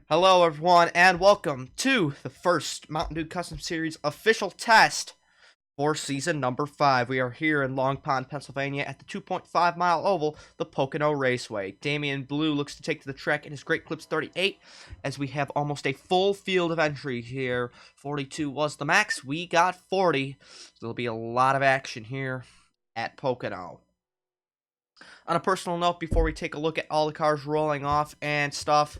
Hello, everyone, and welcome to the first Mountain Dew Custom Series official test for season number 5. We are here in Long Pond, Pennsylvania at the 2.5-mile oval, the Pocono Raceway. Damian Blue looks to take to the track in his Great Clips 38 as we have almost a full field of entry here. 42 was the max. We got 40. So there'll be a lot of action here at Pocono. On a personal note, before we take a look at all the cars rolling off and stuff,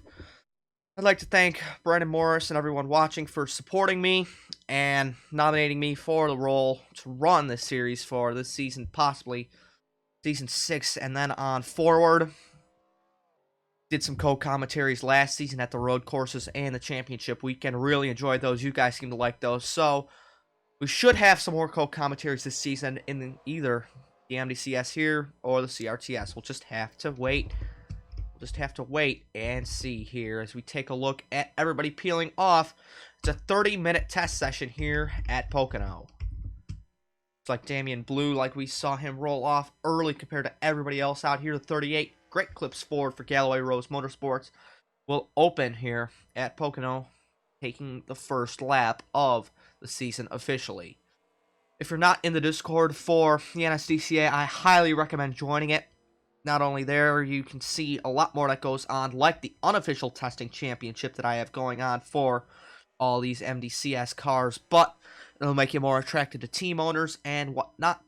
I'd like to thank Brandon Morris and everyone watching for supporting me and nominating me for the role to run this series for this season, possibly season 6 and then on forward. Did some co-commentaries last season at the road courses and the championship weekend. Really enjoyed those. You guys seem to like those. So we should have some more co-commentaries this season in either the MDCS here or the CRTS. We'll just have to wait. Just have to wait and see here as we take a look at everybody peeling off. It's a 30-minute test session here at Pocono. It's like Damian Blue, like we saw him roll off early compared to everybody else out here. The 38 Great Clips Ford for Galloway Rose Motorsports will open here at Pocono, taking the first lap of the season officially. If you're not in the Discord for the MDCS, I highly recommend joining it. Not only there, you can see a lot more that goes on, like the unofficial testing championship that I have going on for all these MDCS cars, but it'll make you more attracted to team owners and whatnot,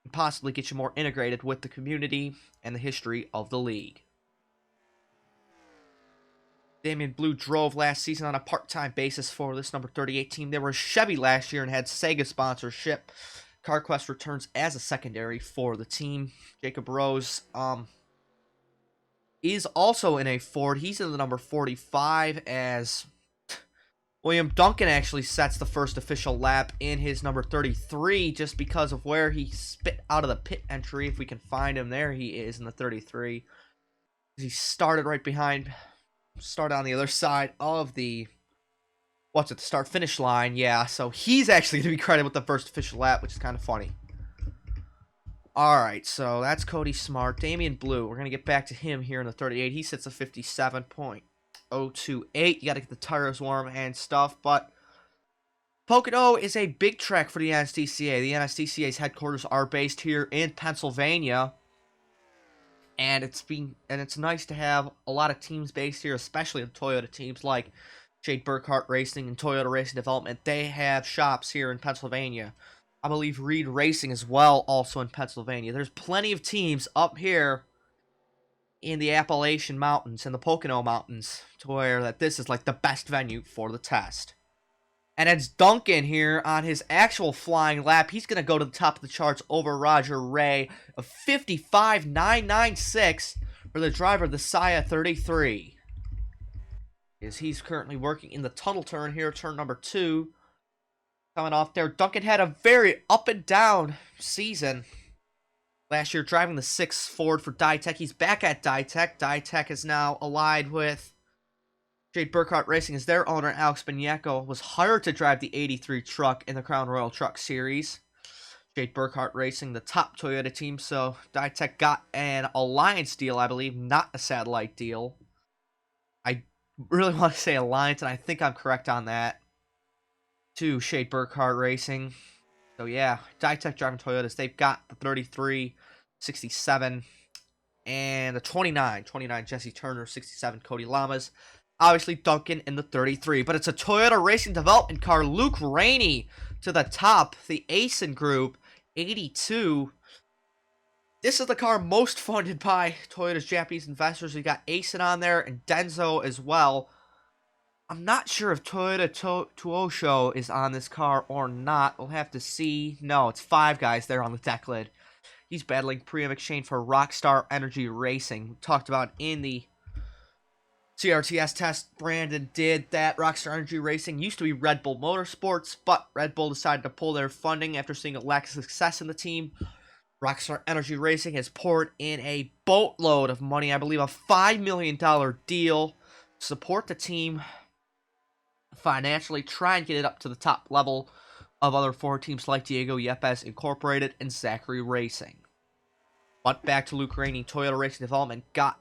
and possibly get you more integrated with the community and the history of the league. Damian Blue drove last season on a part-time basis for this number 38 team. They were Chevy last year and had Sega sponsorship. CarQuest returns as a secondary for the team. Jacob Rose is also in a Ford. He's in the number 45 as William Duncan actually sets the first official lap in his number 33 just because of where he spit out of the pit entry. If we can find him, there he is in the 33. He started right behind, started on the other side of the the start-finish line, yeah, so he's actually going to be credited with the first official lap, which is kind of funny. Alright, so that's Cody Smart. Damian Blue, we're going to get back to him here in the 38. He sits a 57.028. You got to get the tires warm and stuff, but Pocono is a big track for the MDCS. The MDCS's headquarters are based here in Pennsylvania, and it's nice to have a lot of teams based here, especially the Toyota teams like Jade Burkhart Racing and Toyota Racing Development. They have shops here in Pennsylvania. I believe Reed Racing as well, also in Pennsylvania. There's plenty of teams up here in the Appalachian Mountains and the Pocono Mountains to where that this is like the best venue for the test. And it's Duncan here on his actual flying lap. He's going to go to the top of the charts over Roger Ray of 55.996 for the driver of the Saya 33. He's currently working in the tunnel turn here, turn number 2. Coming off there, Duncan had a very up and down season last year, driving the 6 Ford for Dytek. He's back at Dytek. Dytek is now allied with Jade Burkhart Racing as their owner. Alex Beniaco was hired to drive the 83 truck in the Crown Royal Truck Series. Jade Burkhart Racing, the top Toyota team, so Dytek got an alliance deal, I believe, not a satellite deal. I really want to say alliance, and I think I'm correct on that, to Shade Burkhart Racing. So yeah, Dytek driving Toyotas. They've got the 33, 67, and the 29 Jesse Turner, 67 Cody Lamas. Obviously Duncan in the 33, but it's a Toyota Racing Development car. Luke Rainey to the top, the Asen Group, 82. This is the car most funded by Toyota's Japanese investors. We got Asen on there and Denso as well. I'm not sure if Toyota Tuosho is on this car or not. We'll have to see. No, it's 5 guys there on the deck lid. He's battling Priam Exchange for Rockstar Energy Racing. We talked about in the CRTS test, Brandon did that. Rockstar Energy Racing used to be Red Bull Motorsports, but Red Bull decided to pull their funding after seeing a lack of success in the team. Rockstar Energy Racing has poured in a boatload of money, I believe a $5 million deal, to support the team financially, try and get it up to the top level of other Ford teams like Diego Yepes Incorporated and Zachary Racing. But back to Luke Rainey, Toyota Racing Development got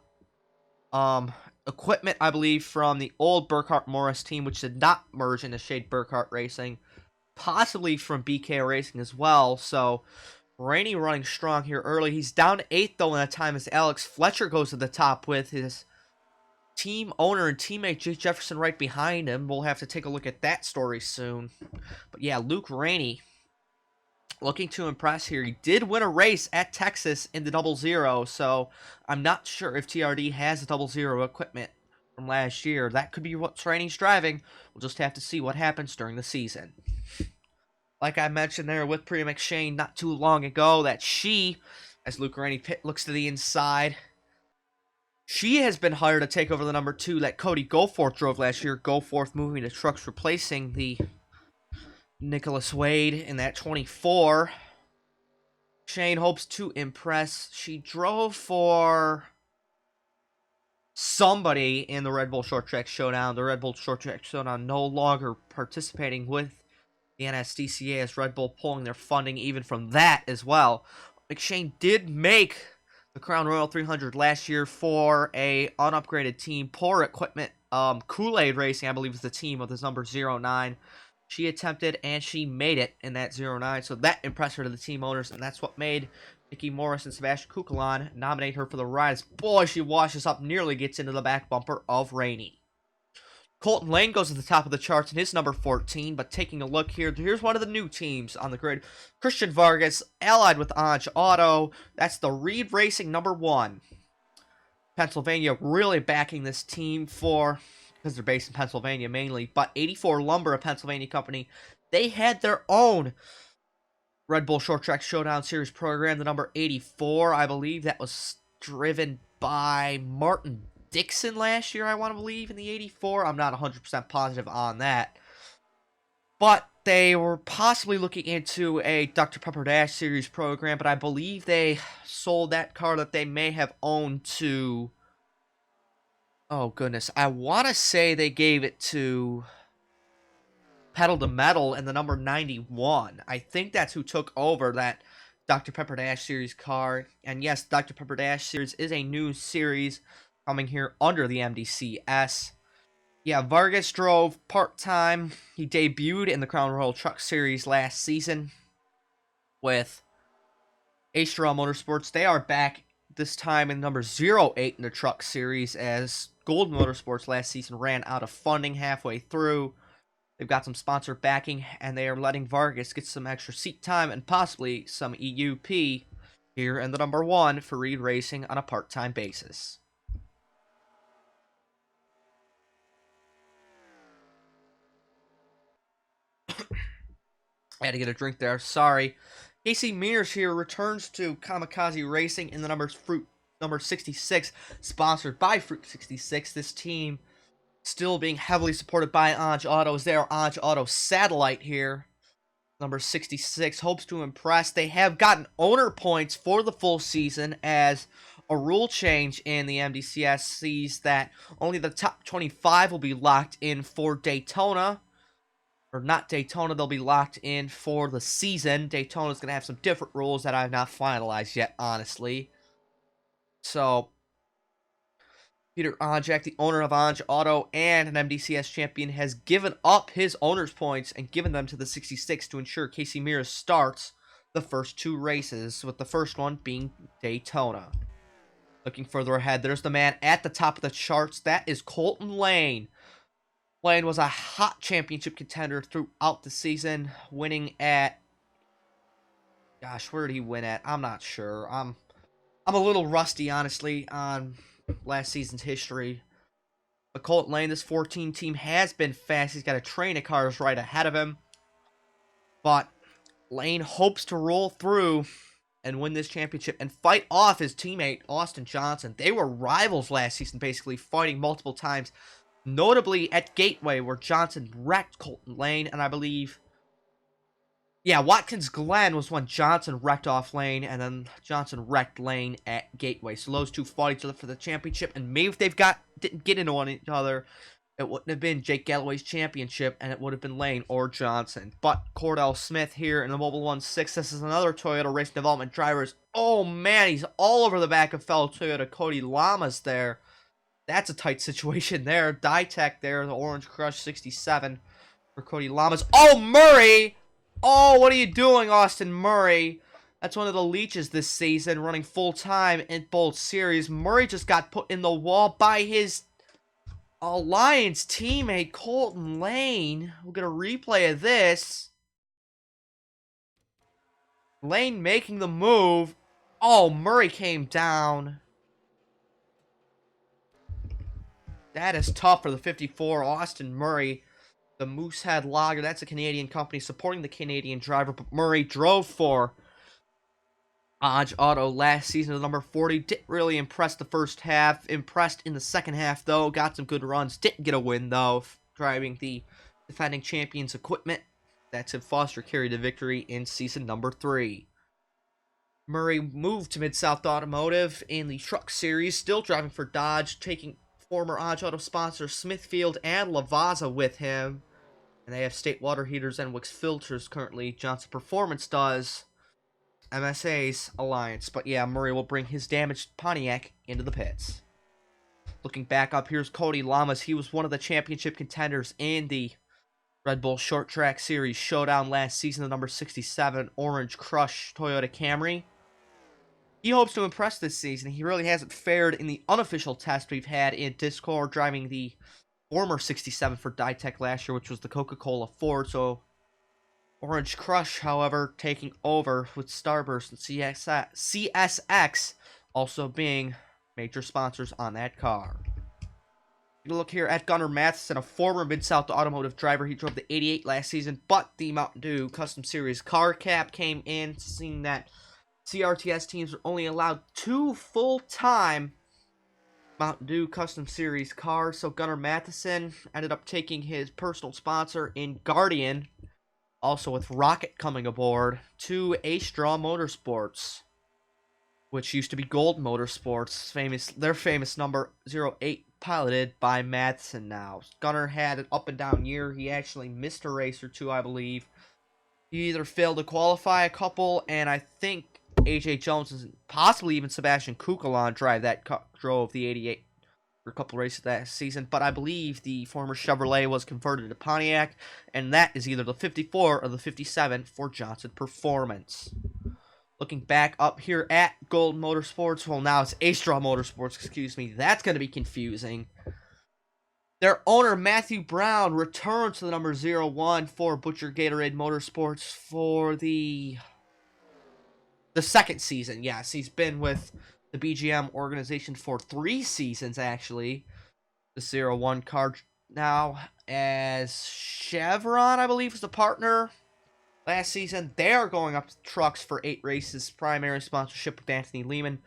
equipment, I believe, from the old Burkhart Morris team, which did not merge into Shade Burkhart Racing. Possibly from BK Racing as well. So Rainey running strong here early. He's down to 8th, though, in that time as Alex Fletcher goes to the top with his team owner and teammate Jake Jefferson right behind him. We'll have to take a look at that story soon. But yeah, Luke Rainey looking to impress here. He did win a race at Texas in the 00, so I'm not sure if TRD has the 00 equipment from last year. That could be what Rainey's driving. We'll just have to see what happens during the season. Like I mentioned there with Priya McShane not too long ago, that she, as Luke Rainey looks to the inside, she has been hired to take over the number 2 that Cody Goforth drove last year. Goforth moving to trucks, replacing the Nicholas Wade in that 24. Shane hopes to impress. She drove for somebody in the Red Bull Short Track Showdown. The Red Bull Short Track Showdown no longer participating with the MDCS as Red Bull pulling their funding even from that as well. McShane did make the Crown Royal 300 last year for a unupgraded team, poor equipment. Kool-Aid Racing, I believe, is the team with his number 09. She attempted and she made it in that 09, so that impressed her to the team owners, and that's what made Mickey Morris and Sebastian Kukulon nominate her for the ride. Boy, she washes up, nearly gets into the back bumper of Rainey. Colton Lane goes to the top of the charts in his number 14, but taking a look here, here's one of the new teams on the grid. Christian Vargas, allied with Anj Auto. That's the Reed Racing number 1. Pennsylvania really backing this team because they're based in Pennsylvania mainly, but 84 Lumber, a Pennsylvania company, they had their own Red Bull Short Track Showdown Series program, the number 84, I believe, that was driven by Martin Dixon last year, I want to believe, in the 84. I'm not 100% positive on that. But they were possibly looking into a Dr. Pepper Dash Series program, but I believe they sold that car that they may have owned to... Oh, goodness. I want to say they gave it to Pedal to Metal and the number 91. I think that's who took over that Dr. Pepper Dash Series car. And yes, Dr. Pepper Dash Series is a new series coming here under the MDCS. Yeah, Vargas drove part-time. He debuted in the Crown Royal Truck Series last season with H-Raw Motorsports. They are back this time in number 08 in the Truck Series as Gold Motorsports last season ran out of funding halfway through. They've got some sponsor backing, and they are letting Vargas get some extra seat time and possibly some EUP here in the number 1 for Reed Racing on a part-time basis. I had to get a drink there, sorry. Casey Mears here returns to Kamikaze Racing in the number 66, sponsored by Fruit 66. This team still being heavily supported by Anj Auto, as they are Anj Auto satellite here. Number 66 hopes to impress. They have gotten owner points for the full season, as a rule change in the MDCS sees that only the top 25 will be locked in for Daytona. Or not Daytona, they'll be locked in for the season. Daytona's going to have some different rules that I have not finalized yet, honestly. So, Peter Onjak, the owner of Anj Auto and an MDCS champion, has given up his owner's points and given them to the 66 to ensure Casey Mears starts the first 2 races, with the first one being Daytona. Looking further ahead, there's the man at the top of the charts. That is Colton Lane. Lane was a hot championship contender throughout the season, winning at... Gosh, where did he win at? I'm not sure. I'm a little rusty, honestly, on last season's history. But Colton Lane, this 14 team has been fast. He's got a train of cars right ahead of him. But Lane hopes to roll through and win this championship and fight off his teammate, Austin Johnson. They were rivals last season, basically, fighting multiple times. Notably at Gateway, where Johnson wrecked Colton Lane, and I believe... Yeah, Watkins Glen was when Johnson wrecked off Lane, and then Johnson wrecked Lane at Gateway. So those two fought each other for the championship, and maybe if didn't get into one another, it wouldn't have been Jake Galloway's championship, and it would have been Lane or Johnson. But Cordell Smith here in the Mobile 1-6, this is another Toyota Racing Development drivers. Oh man, he's all over the back of fellow Toyota Cody Lamas there. That's a tight situation there. Ditech there, the Orange Crush 67 for Cody Lamas. Oh, Murray! Oh, what are you doing, Austin Murray? That's one of the leeches this season, running full-time in both series. Murray just got put in the wall by his Alliance teammate, Colton Lane. We'll get a replay of this. Lane making the move. Oh, Murray came down. That is tough for the 54, Austin Murray. The Moosehead Lager, that's a Canadian company supporting the Canadian driver. But Murray drove for Odge Auto last season at number 40. Didn't really impress the first half. Impressed in the second half, though. Got some good runs. Didn't get a win, though, driving the defending champions equipment. That's Tim Foster carried the victory in season number 3. Murray moved to Mid-South Automotive in the Truck Series, still driving for Dodge, taking former Odge Auto sponsor Smithfield and Lavazza with him. And they have State Water Heaters and Wix Filters currently. Johnson Performance does MSA's Alliance. But yeah, Murray will bring his damaged Pontiac into the pits. Looking back up, here's Cody Lamas. He was one of the championship contenders in the Red Bull Short Track Series Showdown last season, the number 67 Orange Crush Toyota Camry. He hopes to impress this season. He really hasn't fared in the unofficial test we've had in Discord, driving the former 67 for Ditech last year, which was the Coca-Cola Ford. So Orange Crush, however, taking over with Starburst and CSX also being major sponsors on that car. Look here at Gunnar Matheson, a former Mid-South Automotive driver. He drove the 88 last season, but the Mountain Dew Custom Series car cap came in, seeing that CRTS teams are only allowed 2 full-time Mountain Dew Custom Series cars. So Gunnar Matheson ended up taking his personal sponsor in Guardian, also with Rocket coming aboard, to A-Straw Motorsports, which used to be Gold Motorsports, their famous number 08, piloted by Matheson now. Gunnar had an up-and-down year. He actually missed a race or two, I believe. He either failed to qualify a couple, and I think AJ Jones and possibly even Sebastian Kukulon drove the 88 for a couple races that season. But I believe the former Chevrolet was converted to Pontiac, and that is either the 54 or the 57 for Johnson Performance. Looking back up here at Gold Motorsports, well, now it's A-Straw Motorsports, excuse me. That's going to be confusing. Their owner, Matthew Brown, returns to the number 01 for Butcher Gatorade Motorsports for the second season. Yes, he's been with the BGM organization for 3 seasons, actually. The 01 car now, as Chevron, I believe, is the partner. Last season, they are going up to trucks for 8 races, primary sponsorship with Anthony Lehman.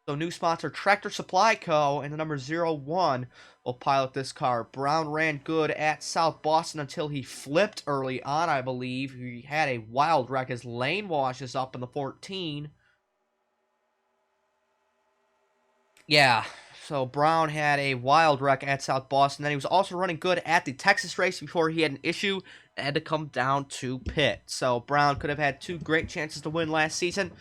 So new sponsor Tractor Supply Co. and the number 01 will pilot this car. Brown ran good at South Boston until he flipped early on, I believe. He had a wild wreck. His lane washes up in the 14. Yeah, so Brown had a wild wreck at South Boston. Then he was also running good at the Texas race before he had an issue and had to come down to pit. So Brown could have had 2 great chances to win last season.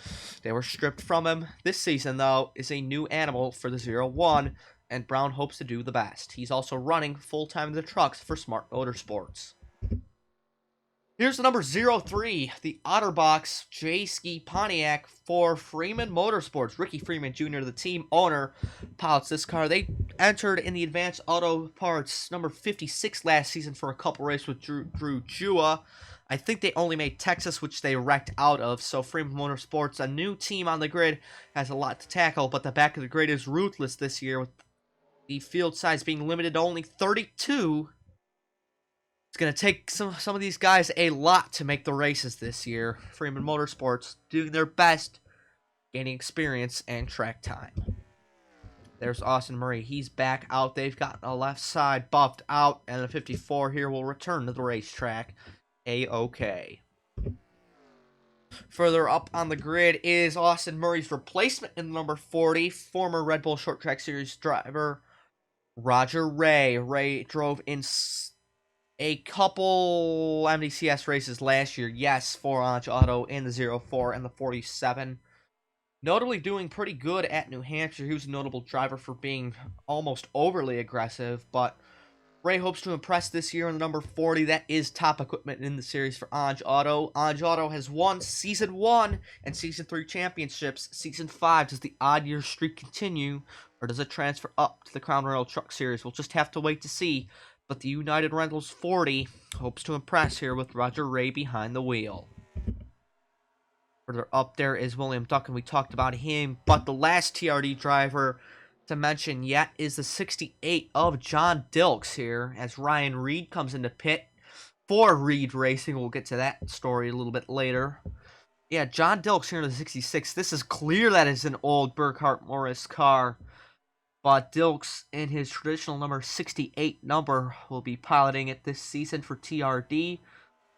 They were stripped from him. This season, though, is a new animal for the 01, and Brown hopes to do the best. He's also running full-time in the trucks for Smart Motorsports. Here's the number 03, the Otterbox J-Ski Pontiac for Freeman Motorsports. Ricky Freeman Jr., the team owner, pilots this car. They entered in the Advanced Auto Parts number 56 last season for a couple races with Drew Jua. I think they only made Texas, which they wrecked out of. So Freeman Motorsports, a new team on the grid, has a lot to tackle. But the back of the grid is ruthless this year, with the field size being limited to only 32. It's going to take some of these guys a lot to make the races this year. Freeman Motorsports doing their best, gaining experience and track time. There's Austin Murray. He's back out. They've gotten the left side buffed out, and the 54 here will return to the racetrack. A-OK. Further up on the grid is Austin Murray's replacement in the number 40, former Red Bull Short Track Series driver Roger Ray. Ray drove in a couple MDCS races last year. Yes, for Odge Auto in the 04 and the 47. Notably doing pretty good at New Hampshire. He was a notable driver for being almost overly aggressive, but Ray hopes to impress this year in the number 40. That is top equipment in the series for Anj Auto. Anj Auto has won Season 1 and Season 3 championships. Season 5, does the odd year streak continue, or does it transfer up to the Crown Royal Truck Series? We'll just have to wait to see. But the United Rentals 40 hopes to impress here with Roger Ray behind the wheel. Further up there is William Duncan. We talked about him, but the last TRD driver to mention yet is the 68 of John Dilks here, as Ryan Reed comes into pit for Reed Racing. We'll get to that story a little bit later. Yeah, John Dilks here in the 66. This is clear that it's an old Burkhart Morris car, but Dilks in his traditional number 68 number will be piloting it this season for TRD.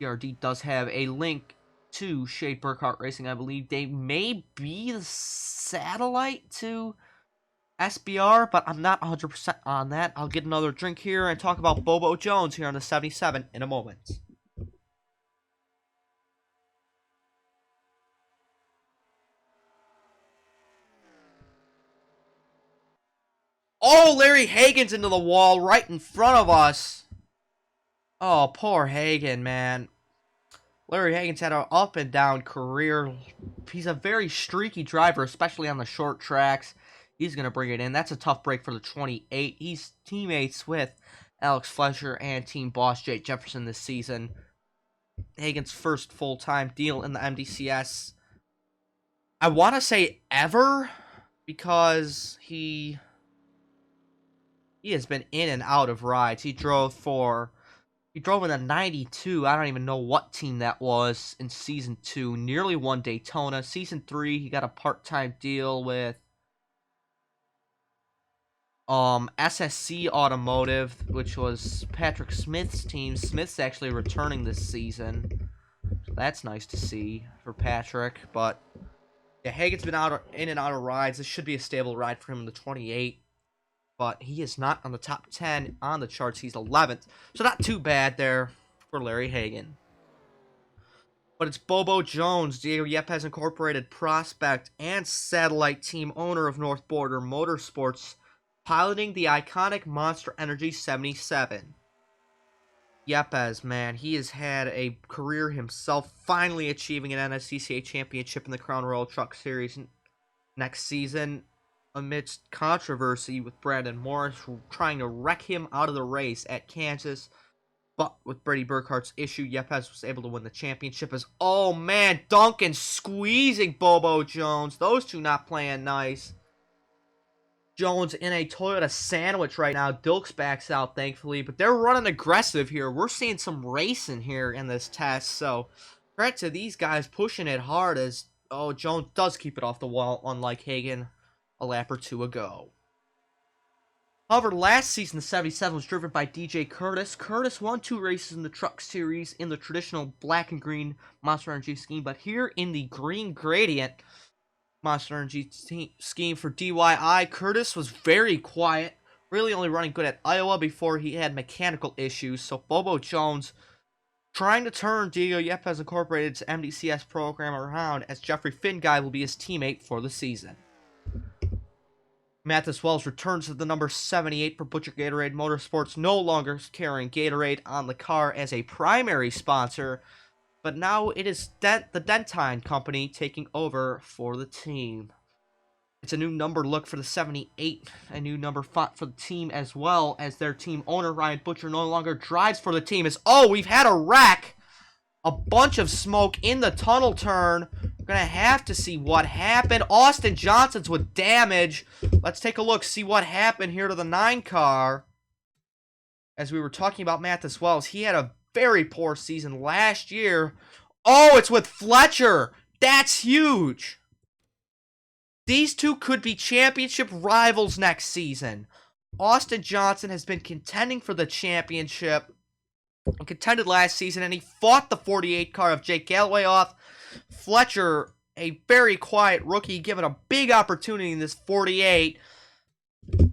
TRD does have a link to Shade Burkhart Racing. I believe they may be the satellite to SBR, but I'm not 100% on that. I'll get another drink here and talk about Bobo Jones here on the 77 in a moment. Oh, Larry Hagan's into the wall right in front of us. Oh, poor Hagan, man. Larry Hagan's had an up and down career. He's a very streaky driver, especially on the short tracks. He's going to bring it in. That's a tough break for the 28. He's teammates with Alex Fletcher and team boss Jake Jefferson this season. Hagan's first full-time deal in the MDCS. I want to say ever, because he has been in and out of rides. He drove in a 92. I don't even know what team that was in Season 2. Nearly won Daytona. Season 3, he got a part-time deal with SSC Automotive, which was Patrick Smith's team. Smith's actually returning this season. So that's nice to see for Patrick. But yeah, Hagan's been in and out of rides. This should be a stable ride for him in the 28. But he is not on the top 10 on the charts. He's 11th. So not too bad there for Larry Hagan. But it's Bobo Jones, Diego Yepes Incorporated prospect and satellite team owner of North Border Motorsports, piloting the iconic Monster Energy 77. Yepes, man, he has had a career himself, finally achieving an NSCCA championship in the Crown Royal Truck Series next season, amidst controversy with Brandon Morris trying to wreck him out of the race at Kansas. But with Brady Burkhart's issue, Yepes was able to win the championship. Oh man, Duncan squeezing Bobo Jones. Those two not playing nice. Jones in a Toyota Sandwich right now. Dilks backs out, thankfully. But they're running aggressive here. We're seeing some racing here in this test. So, credit to these guys pushing it hard as, oh, Jones does keep it off the wall, unlike Hagan a lap or two ago. However, last season, the 77 was driven by DJ Curtis. Curtis won 2 races in the Truck Series in the traditional black and green Monster Energy scheme. But here in the green gradient Monster Energy scheme for DYI, Curtis was very quiet, really only running good at Iowa before he had mechanical issues. So Bobo Jones trying to turn Diego Yepes Incorporated's MDCS program around, as Jeffrey Finguy will be his teammate for the season. Mathis Wells returns to the number 78 for Butcher Gatorade Motorsports, no longer carrying Gatorade on the car as a primary sponsor, but now it is the Dentine Company taking over for the team. It's a new number look for the 78, a new number font for the team, as well as their team owner, Ryan Butcher, no longer drives for the team. We've had a wreck! A bunch of smoke in the tunnel turn. We're going to have to see what happened. Austin Johnson's with damage. Let's take a look, see what happened here to the 9 car. As we were talking about Mathis Wells, he had a very poor season last year. Oh, it's with Fletcher. That's huge. These two could be championship rivals next season. Austin Johnson has been contending for the championship. Contended last season, and he fought the 48 car of Jake Galloway off. Fletcher, a very quiet rookie, given a big opportunity in this 48.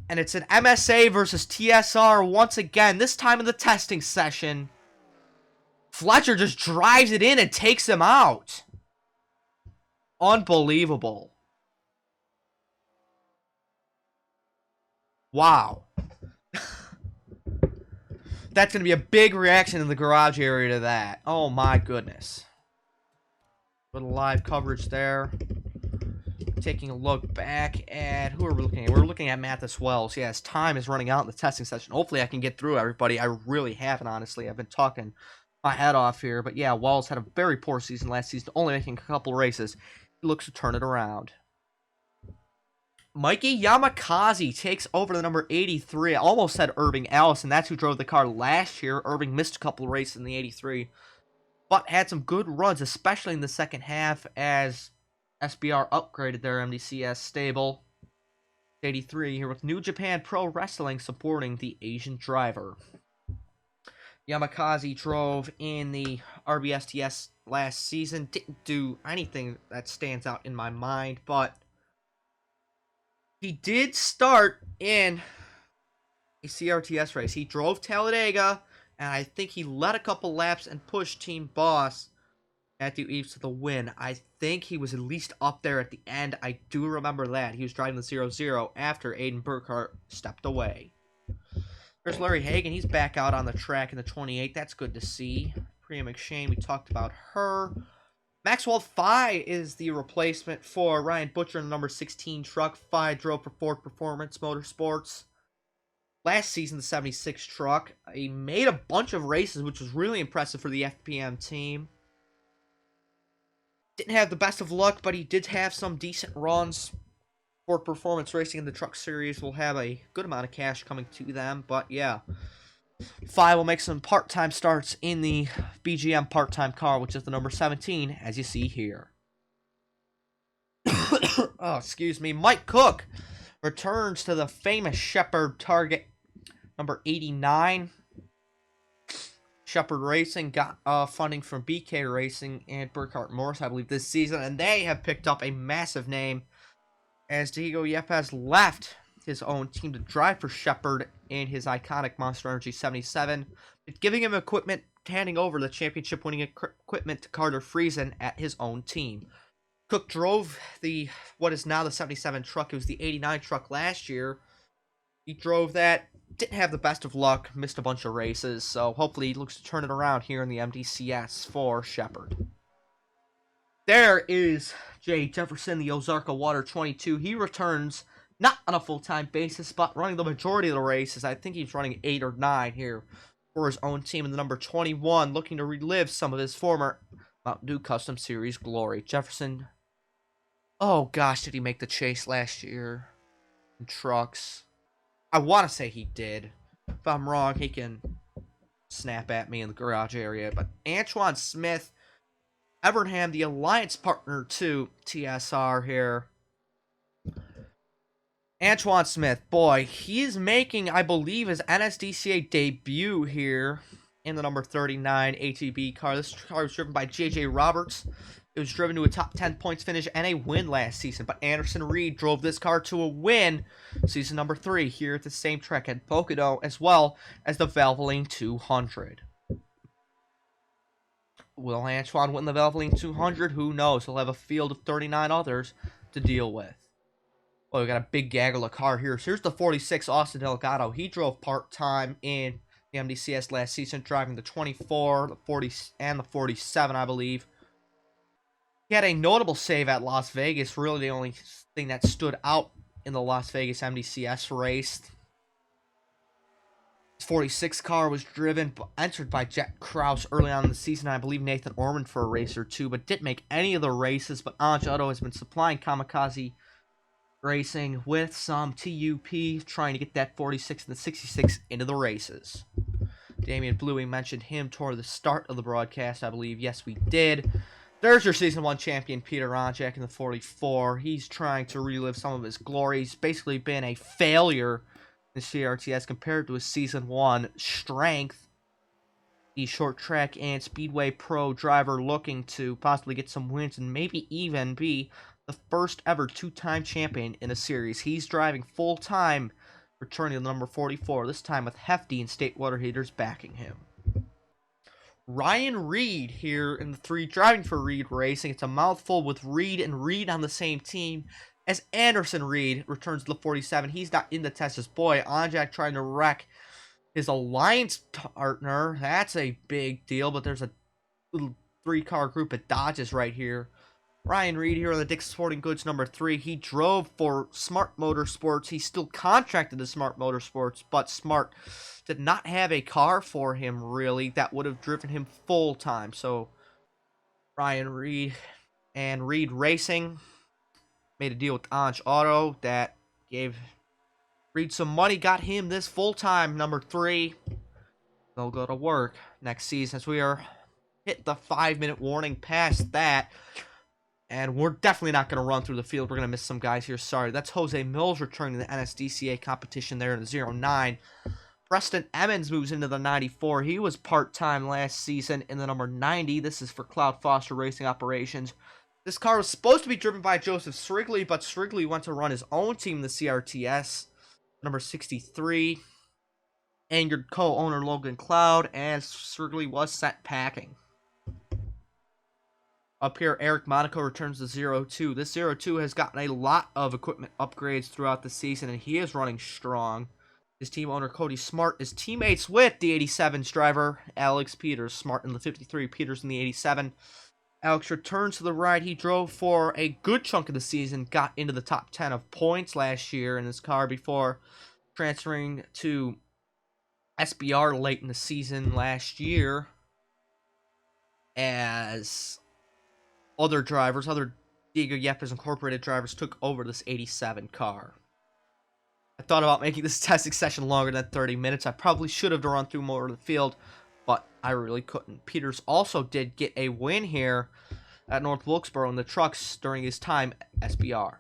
And it's an MSA versus TSR once again, this time in the testing session. Fletcher just drives it in and takes him out. Unbelievable. Wow. That's going to be a big reaction in the garage area to that. Oh my goodness. Little live coverage there. Taking a look back at, who are we looking at? We're looking at Mathis Wells. Yes, time is running out in the testing session. Hopefully I can get through everybody. I really haven't, honestly. I've been talking my head off here. But yeah, Wells had a very poor season last season, only making a couple races. He looks to turn it around. Mikey Yamakaze takes over the number 83. I almost said Irving Allison. That's who drove the car last year. Irving missed a couple of races in the 83. But had some good runs, especially in the second half as SBR upgraded their MDCS stable. 83 here with New Japan Pro Wrestling supporting the Asian driver. Yamakaze drove in the RBSTS last season. Didn't do anything that stands out in my mind, but he did start in a CRTS race. He drove Talladega, and I think he led a couple laps and pushed Team Boss at the eves to the win. I think he was at least up there at the end. I do remember that. He was driving the 0-0 after Aiden Burkhart stepped away. There's Larry Hagan. He's back out on the track in the 28. That's good to see. Priya McShane, we talked about her. Maxwell Fye is the replacement for Ryan Butcher in the number 16 truck. Fye drove for Ford Performance Motorsports last season, the 76 truck. He made a bunch of races, which was really impressive for the FPM team. Didn't have the best of luck, but he did have some decent runs. Ford Performance Racing in the Truck Series will have a good amount of cash coming to them, but yeah. Fye will make some part-time starts in the BGM part-time car, which is the number 17, as you see here. Oh, excuse me. Mike Cook returns to the famous Shepherd Target, number 89. Shepherd Racing got funding from BK Racing and Burkhart Morris, I believe, this season, and they have picked up a massive name as Diego Yepes left his own team to drive for Shepherd in his iconic Monster Energy 77, giving him equipment, handing over the championship-winning equipment to Carter Friesen at his own team. Cook drove what is now the 77 truck. It was the 89 truck last year. He drove that, didn't have the best of luck, missed a bunch of races, so hopefully he looks to turn it around here in the MDCS for Shepherd. There is Jay Jefferson, the Ozarka Water 22. He returns not on a full-time basis, but running the majority of the races. I think he's running 8 or 9 here for his own team in the number 21, looking to relive some of his former Mountain Dew Custom Series glory. Jefferson, oh gosh, did he make the chase last year in trucks? I want to say he did. If I'm wrong, he can snap at me in the garage area. But Antoine Smith, Evernham, the alliance partner to TSR here. Antoine Smith, boy, he's making, I believe, his NSDCA debut here in the number 39 ATB car. This car was driven by JJ Roberts. It was driven to a top 10 points finish and a win last season. But Anderson Reed drove this car to a win season number 3 here at the same track at Pocono, as well as the Valvoline 200. Will Antoine win the Valvoline 200? Who knows? He'll have a field of 39 others to deal with. Well, we got a big gaggle of car here. So here's the 46 Austin Delgado. He drove part-time in the MDCS last season, driving the 24, the 40, and the 47, I believe. He had a notable save at Las Vegas. Really the only thing that stood out in the Las Vegas MDCS race. His 46 car was entered by Jack Krause early on in the season. I believe Nathan Orman for a race or two, but didn't make any of the races. But Anj Otto has been supplying Kamikaze Racing with some TUP, trying to get that 46 and the 66 into the races. Damian Bluey mentioned him toward the start of the broadcast, I believe. Yes, we did. There's your Season 1 champion, Peter Ronchak, in the 44. He's trying to relive some of his glory. He's basically been a failure in CRTS compared to his Season 1 strength. The short track and speedway pro driver looking to possibly get some wins and maybe even be the first ever 2-time champion in a series. He's driving full-time, returning to the number 44, this time with Hefty and State Water Heaters backing him. Ryan Reed here in the 3, driving for Reed Racing. It's a mouthful with Reed and Reed on the same team. as Anderson Reed returns to the 47. He's not in the test as boy. Anjak trying to wreck his alliance partner. That's a big deal, but there's a little 3-car group of Dodges right here. Ryan Reed here on the Dick's Sporting Goods number 3. He drove for Smart Motorsports. He's still contracted to Smart Motorsports, but Smart did not have a car for him, really, that would have driven him full-time. So, Ryan Reed and Reed Racing made a deal with Anj Auto that gave Reed some money, got him this full-time number 3. They'll go to work next season as we are hit the 5-minute warning past that. And we're definitely not going to run through the field. We're going to miss some guys here. Sorry. That's Jose Mills returning to the NSDCA competition there in the 09. Preston Emmons moves into the 94. He was part-time last season in the number 90. This is for Cloud Foster Racing Operations. This car was supposed to be driven by Joseph Srigley, but Srigley went to run his own team, the CRTS, number 63. Angered co-owner Logan Cloud, and Srigley was sent packing. Up here, Eric Monaco returns to 02. This 02 has gotten a lot of equipment upgrades throughout the season, and he is running strong. His team owner, Cody Smart, is teammates with the 87's driver, Alex Peters. Smart in the 53, Peters in the 87. Alex returns to the ride. He drove for a good chunk of the season, got into the top 10 of points last year in his car before transferring to SBR late in the season last year as other drivers, other Diego Yepes Incorporated drivers took over this 87 car. I thought about making this testing session longer than 30 minutes. I probably should have run through more of the field, but I really couldn't. Peters also did get a win here at North Wilkesboro in the trucks during his time at SBR.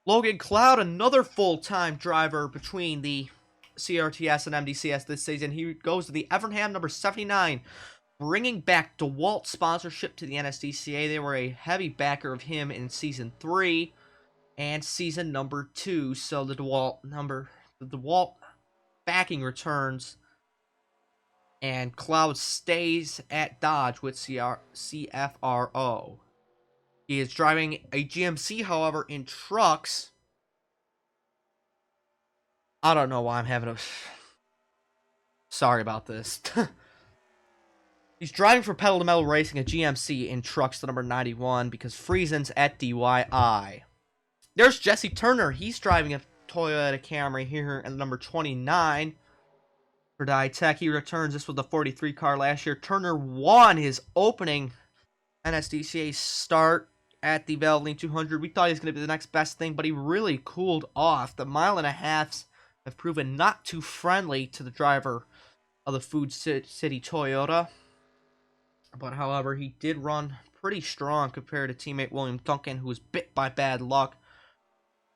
Logan Cloud, another full-time driver between the CRTS and MDCS this season. He goes to the Evernham number 79, bringing back DeWalt sponsorship to the NSDCA. They were a heavy backer of him in Season 3 and Season number 2. So the DeWalt backing returns, and Cloud stays at Dodge with CFRO. He is driving a GMC, however, in trucks. I don't know why I'm having a... Sorry about this. He's driving for Pedal to Metal Racing, a GMC in trucks, the number 91, because Friesen's at DYI. There's Jesse Turner. He's driving a Toyota Camry here at the number 29 for Ditech. He returns this with the 43 car last year. Turner won his opening NSDCA start at the Valvoline 200. We thought he was going to be the next best thing, but he really cooled off. The mile and a halves have proven not too friendly to the driver of the Food City Toyota. But, however, he did run pretty strong compared to teammate William Duncan, who was bit by bad luck.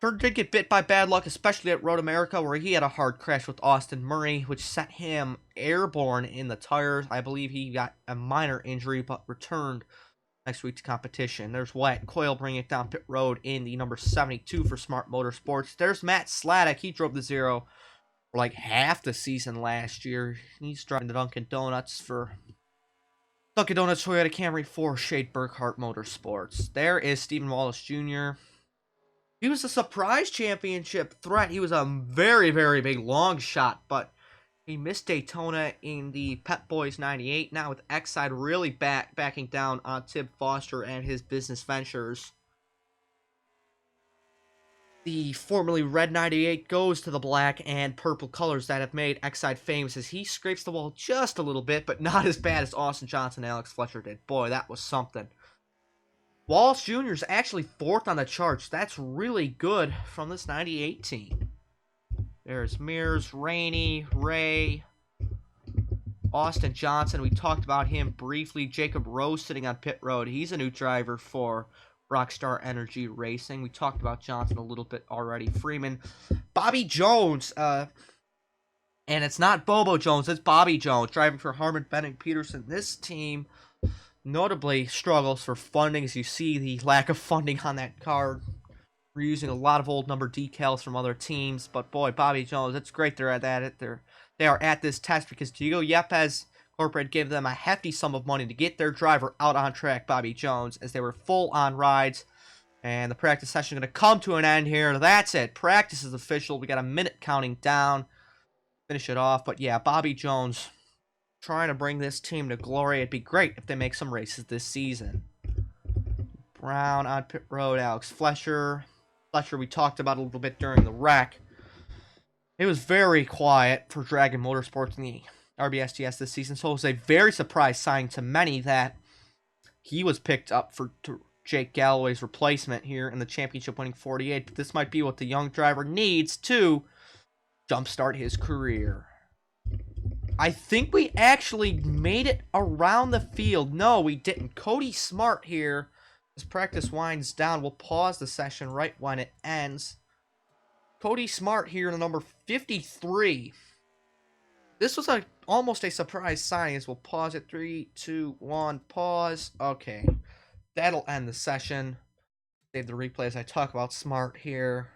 Turner did get bit by bad luck, especially at Road America, where he had a hard crash with Austin Murray, which sent him airborne in the tires. I believe he got a minor injury, but returned next week's competition. There's Wyatt Coyle bringing it down pit road in the number 72 for Smart Motorsports. There's Matt Sladek. He drove the 0 for like half the season last year. He's driving the Dunkin' Donuts Toyota Camry for Shade Burkhart Motorsports. There is Stephen Wallace Jr. He was a surprise championship threat. He was a very, very big long shot, but he missed Daytona in the Pep Boys 98. Now with Exide really backing down on Tib Foster and his business ventures. The formerly red 98 goes to the black and purple colors that have made Exide famous as he scrapes the wall just a little bit, but not as bad as Austin Johnson and Alex Fletcher did. Boy, that was something. Wallace Jr. is actually 4th on the charts. That's really good from this 98 team. There's Mears, Rainey, Ray, Austin Johnson. We talked about him briefly. Jacob Rose sitting on pit road. He's a new driver for Rockstar Energy Racing. We talked about Johnson a little bit already. Freeman. Bobby Jones. And it's not Bobo Jones. It's Bobby Jones driving for Harmon Benning Peterson. This team notably struggles for funding, as you see the lack of funding on that card. We're using a lot of old number decals from other teams, but boy, Bobby Jones, it's great they're at it. They are at this test because Diego Yepes Corporate gave them a hefty sum of money to get their driver out on track, Bobby Jones, as they were full on rides. And the practice session is going to come to an end here. That's it. Practice is official. We got a minute counting down. Finish it off. But yeah, Bobby Jones trying to bring this team to glory. It'd be great if they make some races this season. Brown on pit road. Alex Fletcher. Fletcher we talked about a little bit during the wreck. It was very quiet for Dragon Motorsports in the RBSTS this season. So it was a very surprise signing to many that he was picked up for Jake Galloway's replacement here in the championship winning 48. But this might be what the young driver needs to jumpstart his career. I think we actually made it around the field. No, we didn't. Cody Smart here. As practice winds down, we'll pause the session right when it ends. Cody Smart here in the number 53. This was almost a surprise signing as we'll pause it. 3, 2, 1, pause. Okay. That'll end the session. Save the replay as I talk about Smart here.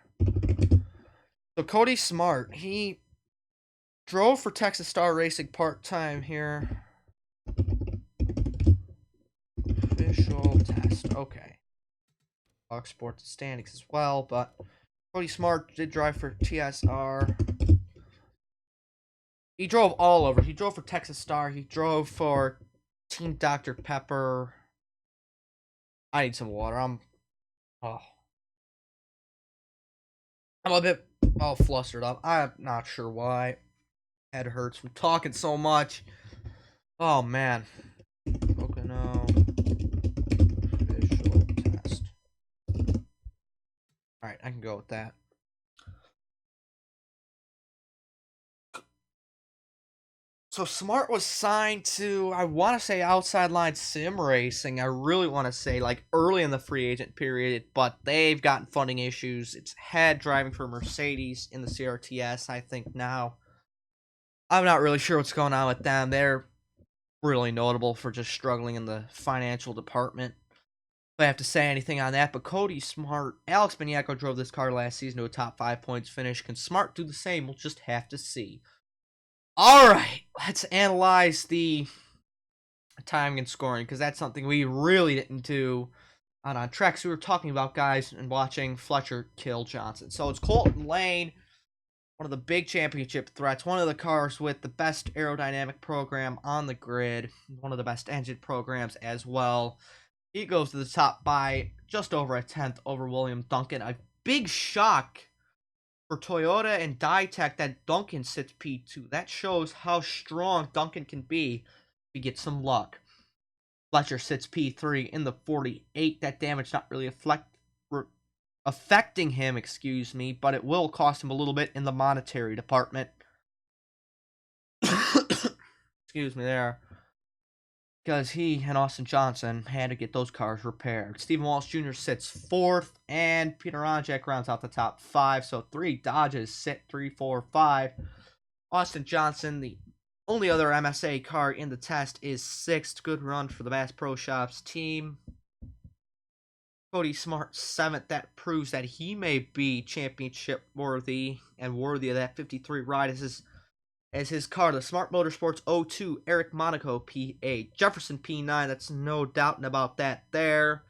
So Cody Smart, he drove for Texas Star Racing part-time here. Official test. Okay. Fox Sports standings as well, but Cody Smart did drive for TSR. He drove all over. He drove for Texas Star. He drove for Team Dr. Pepper. I need some water. I'm a bit all flustered up. I'm not sure why. Head hurts from talking so much. Oh man. Pocono official test. Alright, I can go with that. So Smart was signed to, I want to say Outside Line Sim Racing. I really want to say like early in the free agent period, but they've gotten funding issues. It's head driving for Mercedes in the CRTS, I think now. I'm not really sure what's going on with them. They're really notable for just struggling in the financial department. If I have to say anything on that, but Cody Smart, Alex Maniaco drove this car last season to a top 5 points finish. Can Smart do the same? We'll just have to see. Alright, let's analyze the timing and scoring, because that's something we really didn't do on tracks. We were talking about guys and watching Fletcher kill Johnson. So it's Colton Lane, one of the big championship threats, one of the cars with the best aerodynamic program on the grid, one of the best engine programs as well. He goes to the top by just over a tenth over William Duncan. A big shock for Toyota and Ditech that Duncan sits P2. That shows how strong Duncan can be if he gets some luck. Fletcher sits P3 in the 48. That damage not really affecting him, but it will cost him a little bit in the monetary department. Excuse me there. Because he and Austin Johnson had to get those cars repaired. Stephen Walsh Jr. sits 4th, and Peter Onjak rounds out the top 5. So 3 Dodges sit 3, 4, 5. Austin Johnson, the only other MSA car in the test, is 6th. Good run for the Bass Pro Shops team. Cody Smart 7th. That proves that he may be championship worthy and worthy of that 53 ride as his car, the Smart Motorsports 02, Eric Monaco P8, Jefferson P9, that's no doubting about that there.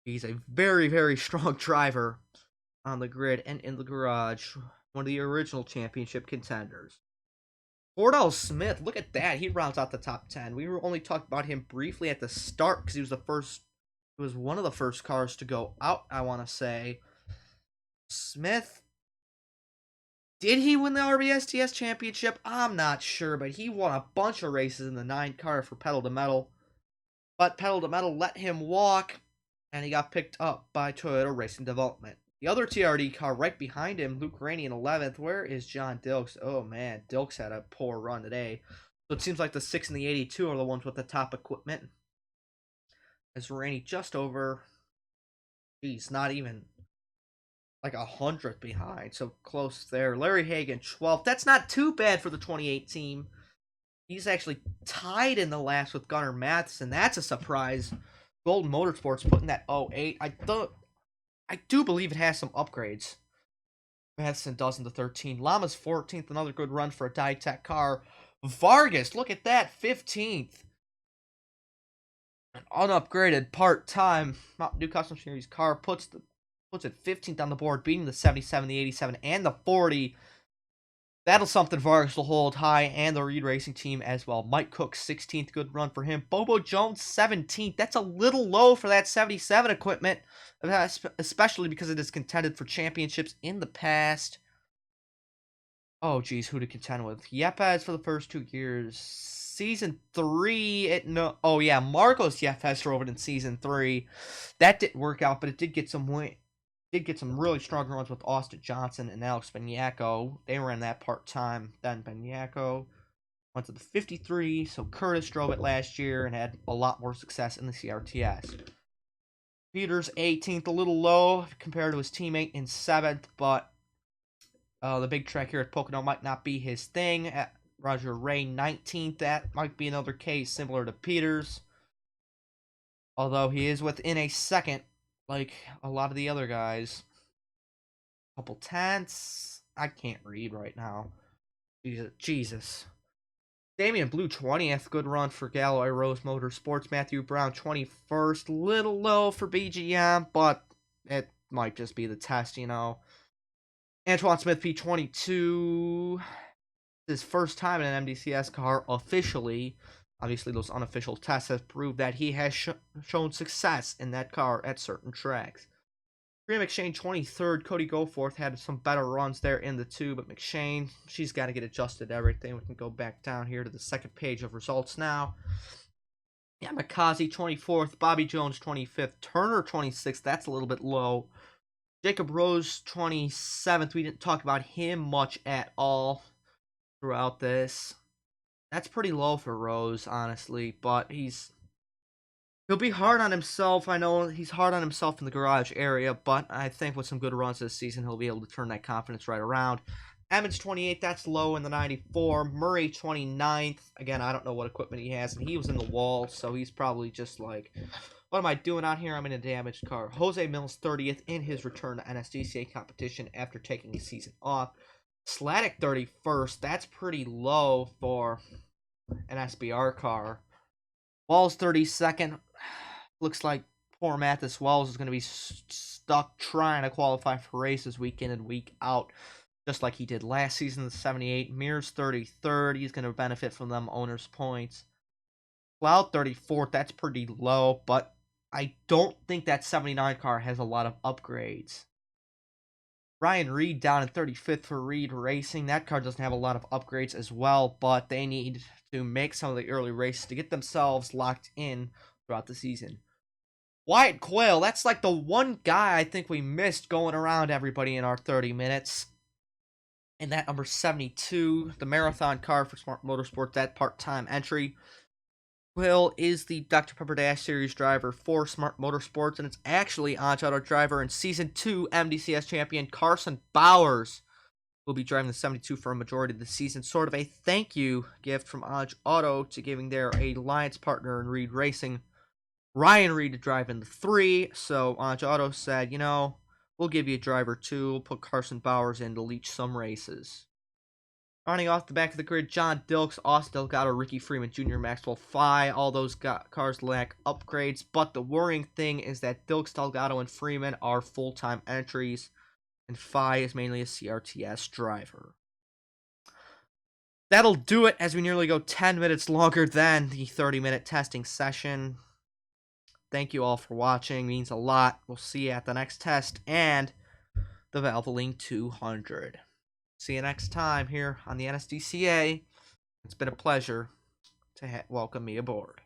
He's a very, very strong driver on the grid and in the garage. One of the original championship contenders. Cordell Smith, look at that. He rounds out the top 10. We were only talking about him briefly at the start because he was one of the first cars to go out, I want to say. Smith, did he win the RBSTS championship? I'm not sure, but he won a bunch of races in the 9 car for Pedal to Metal. But Pedal to Metal let him walk, and he got picked up by Toyota Racing Development. The other TRD car right behind him, Luke Rainey in 11th. Where is John Dilks? Oh, man, Dilks had a poor run today. So it seems like the 6 and the 82 are the ones with the top equipment. As Rainey just over, geez, not even like 100th behind, so close there. Larry Hagan, 12th. That's not too bad for the 28 team. He's actually tied in the last with Gunnar Matheson. That's a surprise. Golden Motorsports putting that 08. I do believe it has some upgrades. Matheson does in the 13. Llama's 14th. Another good run for a Ditech car. Vargas, look at that, 15th. An unupgraded part-time Mountain Dew Custom Series car puts it 15th on the board, beating the 77, the 87, and the 40. That'll something Vargas will hold high, and the Reed Racing team as well. Mike Cook, 16th, good run for him. Bobo Jones, 17th. That's a little low for that 77 equipment, especially because it has contended for championships in the past. Oh, geez, who to contend with? Yepes for the first 2 years. Season 3, oh yeah, Marcos Yepes drove it in Season 3. That didn't work out, but it did get some really strong runs with Austin Johnson and Alex Benyako. They ran that part-time. Then Benyako went to the 53, so Curtis drove it last year and had a lot more success in the CRTS. Peters, 18th, a little low compared to his teammate in 7th, but the big track here at Pocono might not be his thing. Roger Ray, 19th. That might be another case similar to Peters. Although he is within a second, like a lot of the other guys. Couple tenths. I can't read right now. Jesus. Damian Blue, 20th. Good run for Galloway Rose Motorsports. Matthew Brown, 21st. Little low for BGM, but it might just be the test, you know. Antoine Smith, P22. His first time in an MDCS car officially. Obviously, those unofficial tests have proved that he has shown success in that car at certain tracks. Graham McShane, 23rd. Cody Goforth had some better runs there in the 2, but McShane, she's got to get adjusted to everything. We can go back down here to the second page of results now. Yamakazi, 24th. Bobby Jones, 25th. Turner, 26th. That's a little bit low. Jacob Rose, 27th. We didn't talk about him much at all throughout this. That's pretty low for Rose, honestly, but he'll be hard on himself. I know he's hard on himself in the garage area, but I think with some good runs this season, he'll be able to turn that confidence right around. Emmons, 28th, that's low in the 94. Murray, 29th. Again, I don't know what equipment he has, and he was in the wall, so he's probably just like, what am I doing out here? I'm in a damaged car. Jose Mills, 30th, in his return to NSDCA competition after taking a season off. Sladek, 31st. That's pretty low for an SBR car. Walls, 32nd. Looks like poor Mathis Wells is going to be stuck trying to qualify for races week in and week out, just like he did last season, the 78. Mears, 33rd. He's going to benefit from them owners' points. Cloud, 34th. That's pretty low, but I don't think that 79 car has a lot of upgrades. Ryan Reed down in 35th for Reed Racing. That car doesn't have a lot of upgrades as well, but they need to make some of the early races to get themselves locked in throughout the season. Wyatt Quayle, that's like the one guy I think we missed going around everybody in our 30 minutes. And that number 72, the marathon car for Smart Motorsports, that part-time entry. Quayle is the Dr. Pepper Dash Series driver for Smart Motorsports, and it's actually Anj Auto driver and Season 2 MDCS champion Carson Bowers will be driving the 72 for a majority of the season. Sort of a thank you gift from Anj Auto to giving their alliance partner in Reed Racing, Ryan Reed, to drive in the 3. So Anj Auto said, you know, we'll give you a driver too. We'll put Carson Bowers in to leech some races. Running off the back of the grid, John Dilks, Austin Delgado, Ricky Freeman Jr., Maxwell Fye. All those cars lack upgrades, but the worrying thing is that Dilks, Delgado, and Freeman are full-time entries, and Fye is mainly a CRTS driver. That'll do it as we nearly go 10 minutes longer than the 30-minute testing session. Thank you all for watching. It means a lot. We'll see you at the next test and the Valvoline 200. See you next time here on the NSDCA. It's been a pleasure to welcome me aboard.